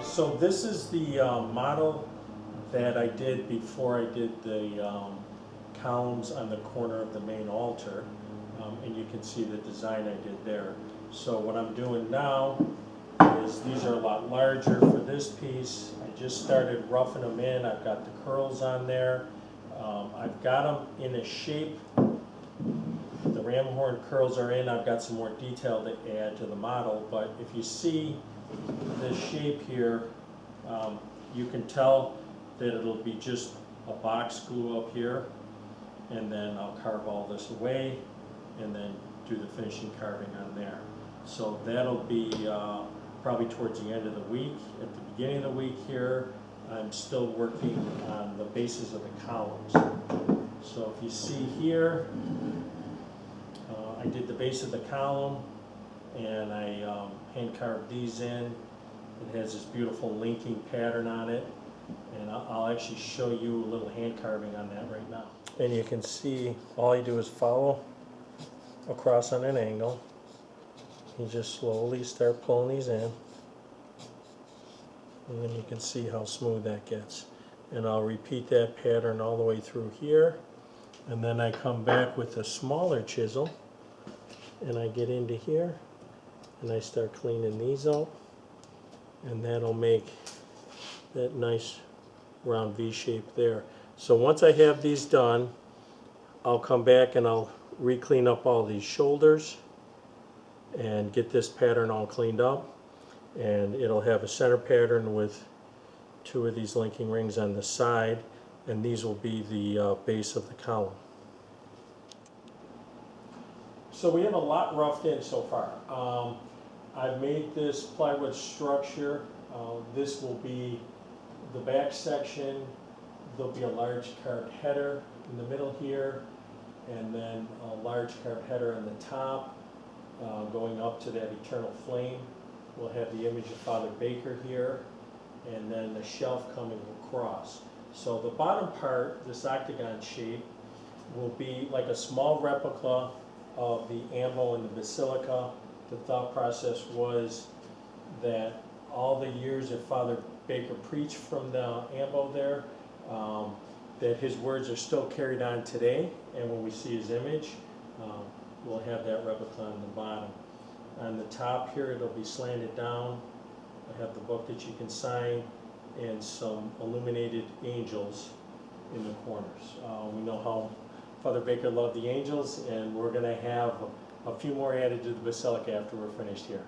So this is the model that I did before I did the columns on the corner of the main altar. And you can see the design I did there. So what I'm doing now is these are a lot larger for this piece. I just started roughing them in. I've got the curls on there. I've got them in a shape. The ram horn curls are in. I've got some more detail to add to the model, but if you see this shape here, you can tell that it'll be just a box glue up here, and then I'll carve all this away and then do the finishing carving on there. So that'll be probably towards the end of the week. At the beginning of the week here, I'm still working on the bases of the columns. So if you see here, I did the base of the column and I hand carved these in. It has this beautiful linking pattern on it, and I'll actually show you a little hand carving on that right now. And you can see all you do is follow across on an angle. You just slowly start pulling these in, and then you can see how smooth that gets. And I'll repeat that pattern all the way through here, and then I come back with a smaller chisel and I get into here and I start cleaning these up, and that'll make that nice round V shape there. So once I have these done, I'll come back and I'll re-clean up all these shoulders and get this pattern all cleaned up, and it'll have a center pattern with two of these linking rings on the side, and these will be the base of the column. So we have a lot roughed in so far. I've made this plywood structure. This will be the back section. There'll be a large carved header in the middle here, and then a large carved header on the top, going up to that eternal flame. We'll have the image of Father Baker here, and then the shelf coming across. So the bottom part, this octagon shape, will be like a small replica of the ambo in the basilica. The thought process was that all the years that Father Baker preached from the ambo there, that his words are still carried on today, and when we see his image, we'll have that replica on the bottom. On the top here, it'll be slanted down. I have the book that you can sign and some illuminated angels in the corners. We know how Father Baker loved the angels, and we're going to have a few more added to the basilica after we're finished here.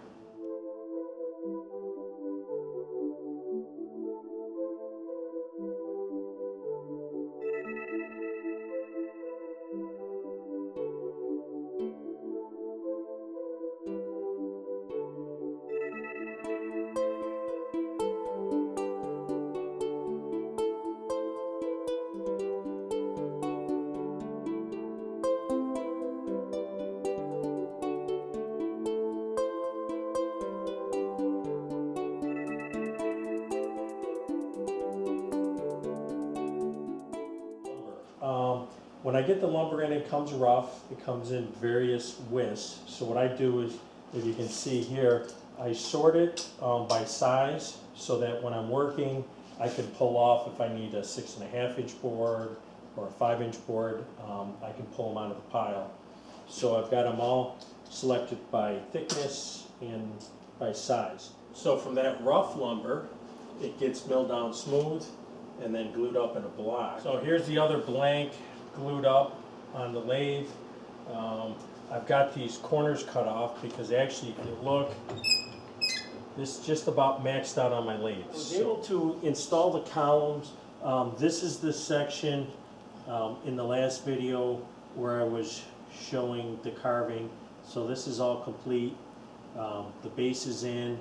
When I get the lumber in, it comes rough. It comes in various widths. So what I do is, if you can see here, I sort it by size so that when I'm working, I can pull off if I need a 6.5 inch board or a 5-inch board. I can pull them out of the pile. So I've got them all selected by thickness and by size. So from that rough lumber, it gets milled down smooth and then glued up in a block. So here's the other blank glued up on the lathe. I've got these corners cut off because actually, if you look, this is just about maxed out on my lathe. I was able to install the columns. This is the section in the last video where I was showing the carving. So this is all complete. The base is in,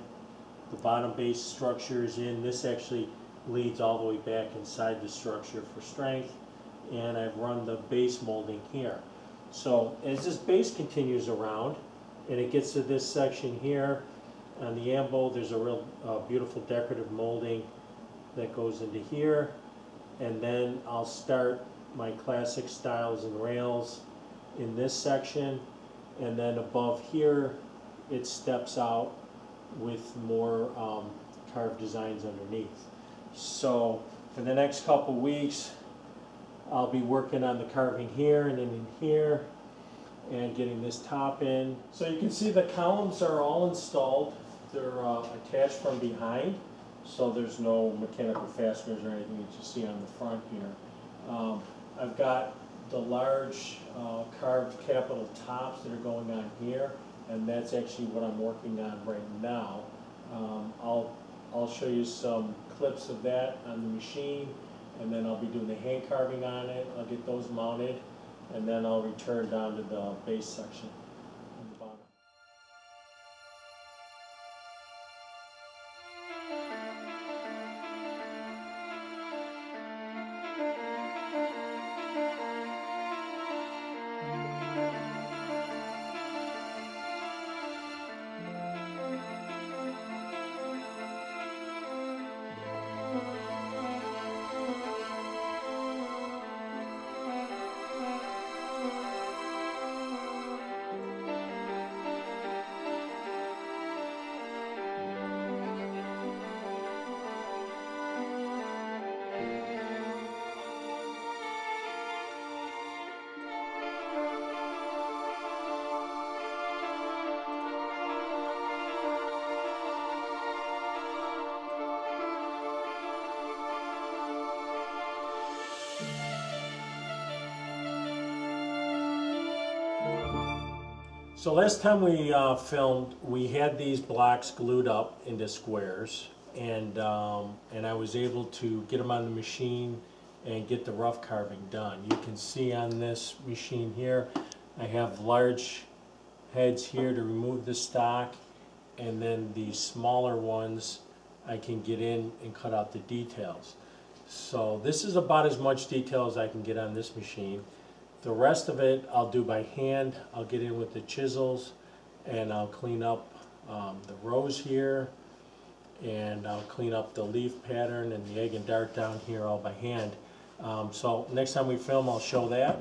the bottom base structure is in. This actually leads all the way back inside the structure for strength, and I've run the base molding here. So as this base continues around and it gets to this section here on the ambo, there's a real beautiful decorative molding that goes into here, and then I'll start my classic stiles and rails in this section, and then above here it steps out with more carved designs underneath. So for the next couple weeks, I'll be working on the carving here and then in here and getting this top in. So you can see the columns are all installed. They're attached from behind, so there's no mechanical fasteners or anything that you see on the front here. I've got the large carved capital tops that are going on here, and that's actually what I'm working on right now. I'll show you some clips of that on the machine, and then I'll be doing the hand carving on it. I'll get those mounted, and then I'll return down to the base section on the bottom. So last time we filmed, we had these blocks glued up into squares, and I was able to get them on the machine and get the rough carving done. You can see on this machine here, I have large heads here to remove the stock, and then the smaller ones I can get in and cut out the details. So this is about as much detail as I can get on this machine. The rest of it I'll do by hand. I'll get in with the chisels and I'll clean up the rows here, and I'll clean up the leaf pattern and the egg and dart down here all by hand. So next time we film, I'll show that.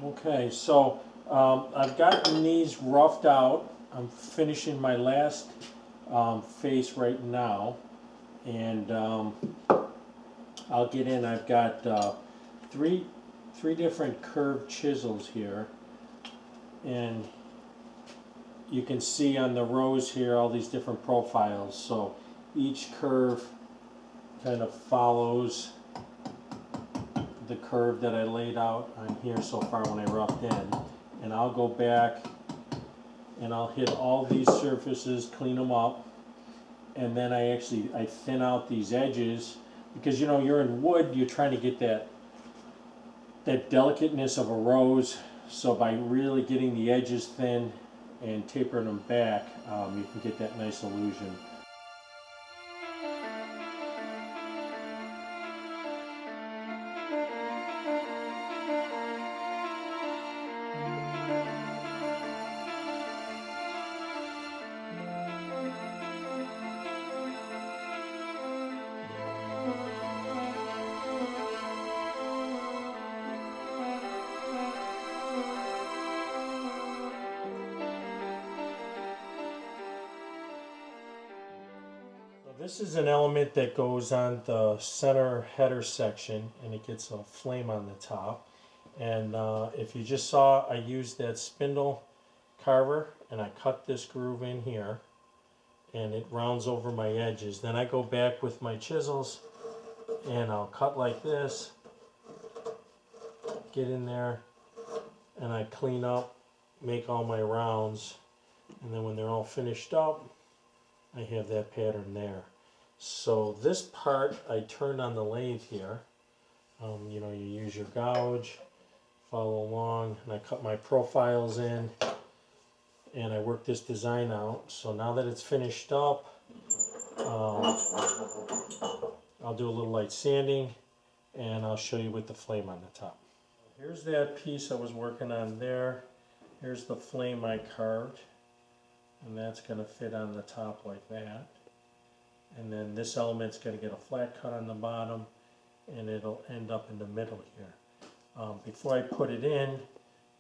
Okay, so I've gotten these roughed out. I'm finishing my last face right now, and I'll get in. I've got three different curved chisels here, and you can see on the rows here all these different profiles. So each curve kind of follows the curve that I laid out on here so far when I roughed in, and I'll go back and I'll hit all these surfaces, clean them up, and then I thin out these edges, because you know, you're in wood, you're trying to get that delicateness of a rose. So by really getting the edges thin and tapering them back, you can get that nice illusion. This is an element that goes on the center header section, and it gets a flame on the top. And if you just saw, I used that spindle carver and I cut this groove in here, and it rounds over my edges. Then I go back with my chisels and I'll cut like this, get in there, and I clean up, make all my rounds, and then when they're all finished up, I have that pattern there. So this part I turned on the lathe here. You know, you use your gouge, follow along, and I cut my profiles in, and I work this design out. So now that it's finished up, I'll I'll do a little light sanding, and I'll show you with the flame on the top. Here's that piece I was working on there. Here's the flame I carved, and that's going to fit on the top like that. And then this element's going to get a flat cut on the bottom, and it'll end up in the middle here. Before I put it in,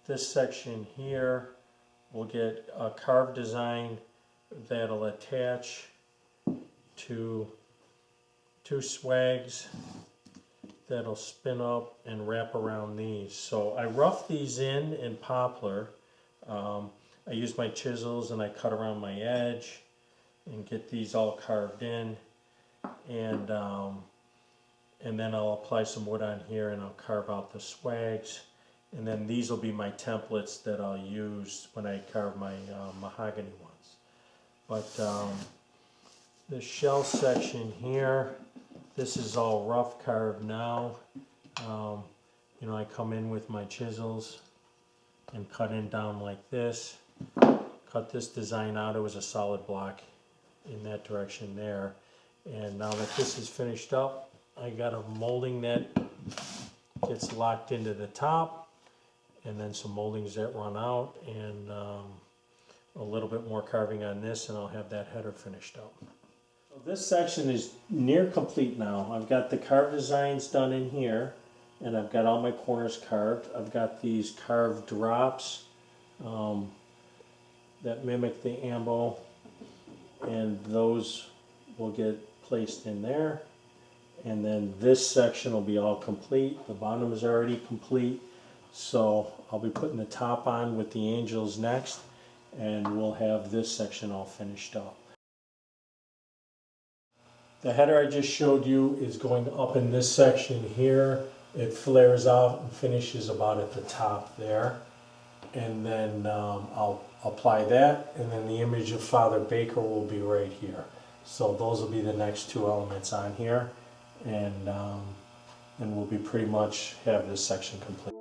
this section here will get a carved design that'll attach to two swags that'll spin up and wrap around these. So I roughed these in poplar. I used my chisels and I cut around my edge and get these all carved in, and then I'll apply some wood on here and I'll carve out the swags, and then these will be my templates that I'll use when I carve my mahogany ones. But the shell section here, this is all rough carved now. You know, I come in with my chisels and cut in down like this. Cut this design out. It was a solid block in that direction there. And now that this is finished up, I got a molding that gets locked into the top, and then some moldings that run out, and a little bit more carving on this, and I'll have that header finished up. So this section is near complete now. I've got the carved designs done in here, and I've got all my corners carved. I've got these carved drops that mimic the ambo, and those will get placed in there. And then this section will be all complete. The bottom is already complete, so I'll be putting the top on with the angels next, and we'll have this section all finished up. The header I just showed you is going up in this section here. It flares out and finishes about at the top there. And then I'll apply that, and then the image of Father Baker will be right here. So those will be the next two elements on here, and we'll be pretty much have this section complete.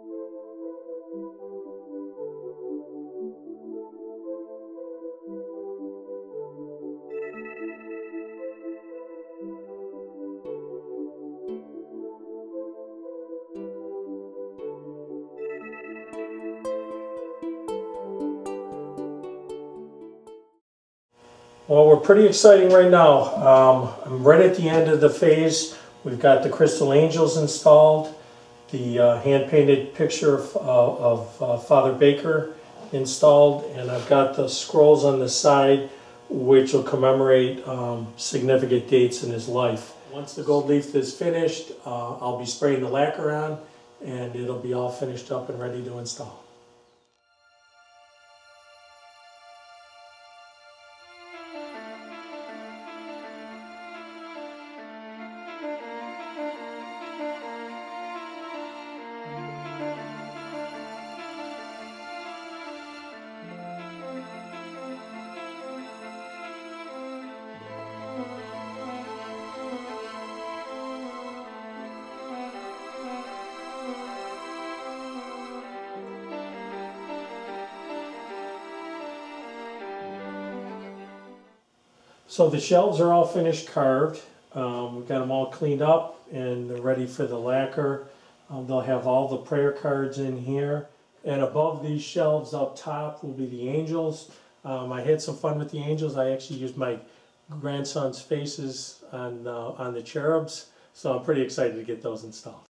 Well, we're pretty exciting right now. I'm right at the end of the phase. We've got the crystal angels installed, the hand-painted picture of Father Baker installed, and I've got the scrolls on the side which will commemorate significant dates in his life. Once the gold leaf is finished, I'll be spraying the lacquer on, and it'll be all finished up and ready to install. So the shelves are all finished carved. We've got them all cleaned up and they're ready for the lacquer. They'll have all the prayer cards in here. And above these shelves up top will be the angels. I had some fun with the angels. I actually used my grandson's faces on the cherubs. So I'm pretty excited to get those installed.